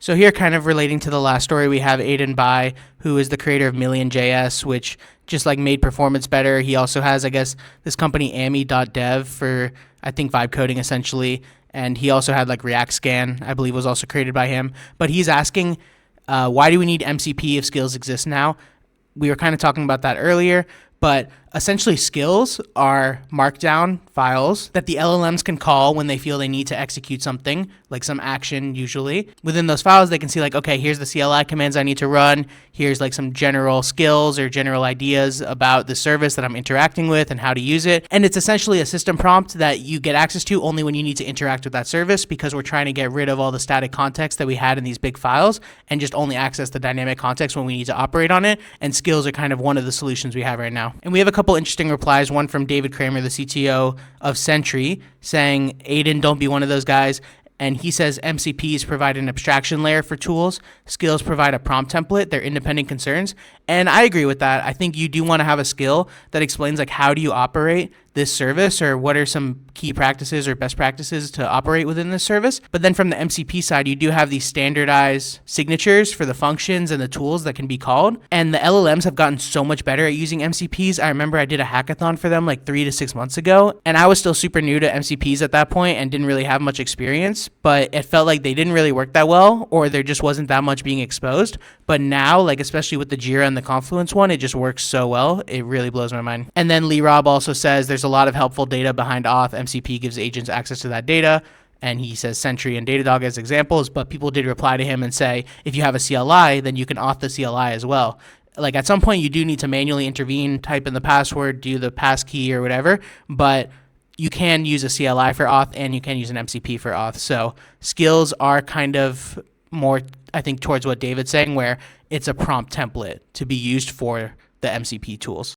So here, kind of relating to the last story, we have Aiden Bai, who is the creator of Million.js, which just like made performance better. He also has, I guess, this company Ami.dev for, I think, vibe coding essentially. And he also had like React Scan, I believe was also created by him. But he's asking, why do we need MCP if skills exist now? We were kind of talking about that earlier, but essentially skills are markdown files that the LLMs can call when they feel they need to execute something, like some action usually. Within those files, they can see like, okay, here's the CLI commands I need to run. Here's like some general skills or general ideas about the service that I'm interacting with and how to use it. And it's essentially a system prompt that you get access to only when you need to interact with that service, because we're trying to get rid of all the static context that we had in these big files and just only access the dynamic context when we need to operate on it. And skills are kind of one of the solutions we have right now. And we have a couple interesting replies, one from David Kramer, the CTO of Sentry, saying, Aiden, don't be one of those guys. And he says MCPs provide an abstraction layer for tools. Skills provide a prompt template. They're independent concerns. And I agree with that. I think you do want to have a skill that explains like how do you operate this service, or what are some key practices or best practices to operate within this service. But then from the MCP side, you do have these standardized signatures for the functions and the tools that can be called. And the LLMs have gotten so much better at using MCPs. I remember I did a hackathon for them like 3 to 6 months ago, and I was still super new to MCPs at that point and didn't really have much experience, but it felt like they didn't really work that well, or there just wasn't that much being exposed. But now, like especially with the Jira and the Confluence one, it just works so well. It really blows my mind. And then Lee Rob also says there's a lot of helpful data behind auth. MCP gives agents access to that data. And he says Sentry and Datadog as examples, but people did reply to him and say, if you have a CLI, then you can auth the CLI as well. Like at some point you do need to manually intervene, type in the password, do the passkey or whatever, but you can use a CLI for auth and you can use an MCP for auth. So skills are kind of more, I think, towards what David's saying, where it's a prompt template to be used for the MCP tools.